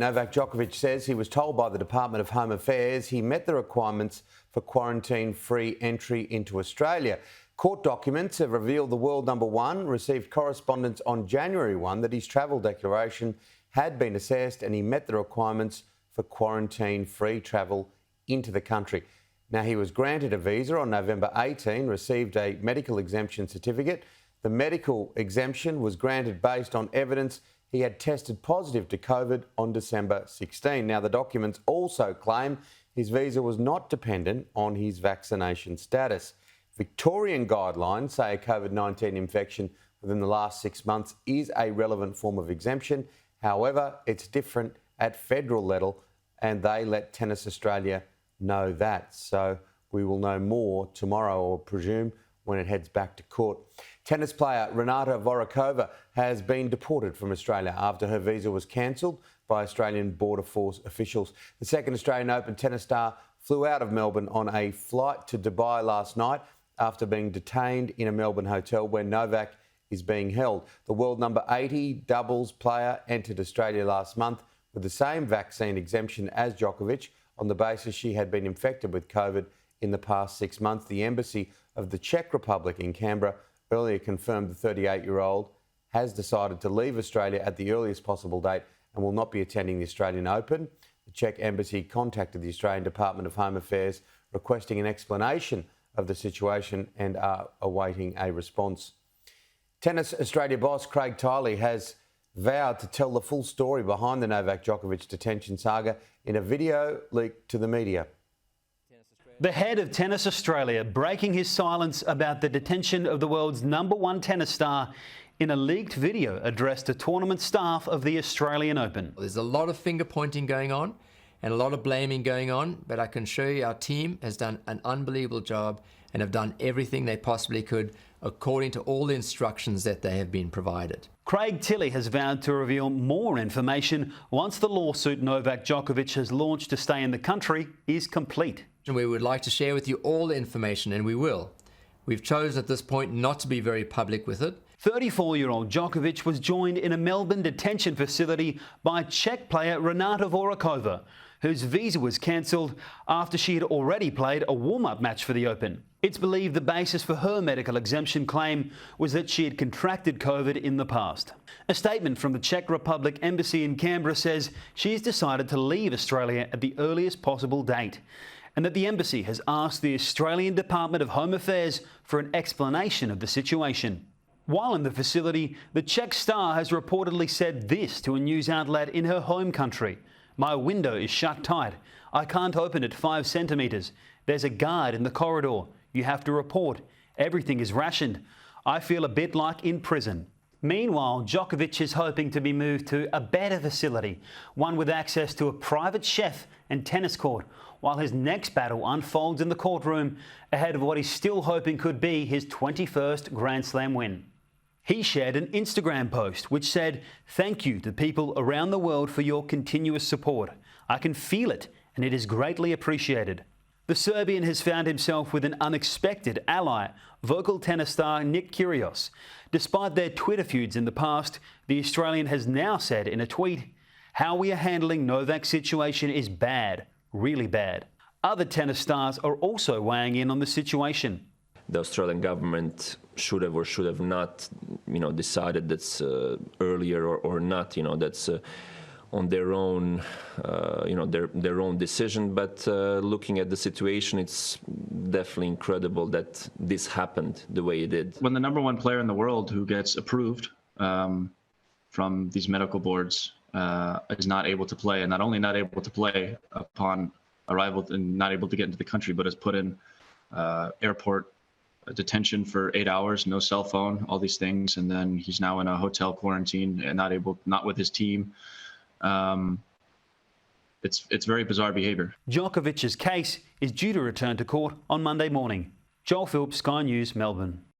Novak Djokovic says he was told by the Department of Home Affairs he met the requirements for quarantine-free entry into Australia. Court documents have revealed the world number one received correspondence on January 1 that his travel declaration had been assessed and he met the requirements for quarantine-free travel into the country. Now, he was granted a visa on November 18, received a medical exemption certificate. The medical exemption was granted based on evidence he had tested positive to COVID on December 16. Now, the documents also claim his visa was not dependent on his vaccination status. Victorian guidelines say a COVID-19 infection within the last 6 months is a relevant form of exemption. However, it's different at federal level, and they let Tennis Australia know that. So we will know more tomorrow, I presume, when it heads back to court. Tennis player Renata Vorokova has been deported from Australia after her visa was cancelled by Australian Border Force officials. The second Australian Open tennis star flew out of Melbourne on a flight to Dubai last night after being detained in a Melbourne hotel where Novak is being held. The world number 80 doubles player entered Australia last month with the same vaccine exemption as Djokovic on the basis she had been infected with COVID in the past 6 months. The embassy of the Czech Republic in Canberra earlier confirmed the 38-year-old has decided to leave Australia at the earliest possible date and will not be attending the Australian Open. The Czech embassy contacted the Australian Department of Home Affairs requesting an explanation of the situation and are awaiting a response. Tennis Australia boss Craig Tiley has vowed to tell the full story behind the Novak Djokovic detention saga in a video leaked to the media. The head of Tennis Australia breaking his silence about the detention of the world's number one tennis star in a leaked video addressed to tournament staff of the Australian Open. There's a lot of finger pointing going on and a lot of blaming going on, but I can show you our team has done an unbelievable job and have done everything they possibly could according to all the instructions that they have been provided. Craig Tiley has vowed to reveal more information once the lawsuit Novak Djokovic has launched to stay in the country is complete. We would like to share with you all the information, and we will. We've chosen at this point not to be very public with it. 34-year-old Djokovic was joined in a Melbourne detention facility by Czech player Renata Vorokova, whose visa was cancelled after she had already played a warm-up match for the Open. It's believed the basis for her medical exemption claim was that she had contracted COVID in the past. A statement from the Czech Republic Embassy in Canberra says she's decided to leave Australia at the earliest possible date, and that the embassy has asked the Australian Department of Home Affairs for an explanation of the situation. While in the facility, the Czech star has reportedly said this to a news outlet in her home country: "My window is shut tight. I can't open it 5 centimetres. There's a guard in the corridor. You have to report. Everything is rationed. I feel a bit like in prison." Meanwhile, Djokovic is hoping to be moved to a better facility, one with access to a private chef and tennis court, while his next battle unfolds in the courtroom ahead of what he's still hoping could be his 21st Grand Slam win. He shared an Instagram post which said, "Thank you to people around the world for your continuous support. I can feel it and it is greatly appreciated." The Serbian has found himself with an unexpected ally, vocal tennis star Nick Kyrgios. Despite their Twitter feuds in the past, the Australian has now said in a tweet, "How we are handling Novak's situation is bad, really bad." Other tennis stars are also weighing in on the situation. The Australian government should have not, decided that's earlier or not. That's on their own, their own decision. But looking at the situation, it's definitely incredible that this happened the way it did. When the number one player in the world who gets approved from these medical boards is not able to play, and not only not able to play upon arrival and not able to get into the country, but is put in airport detention for 8 hours, no cell phone, all these things, and then he's now in a hotel quarantine and not with his team. It's very bizarre behavior. Djokovic's case is due to return to court on Monday morning. Joel Phillips, Sky News, Melbourne.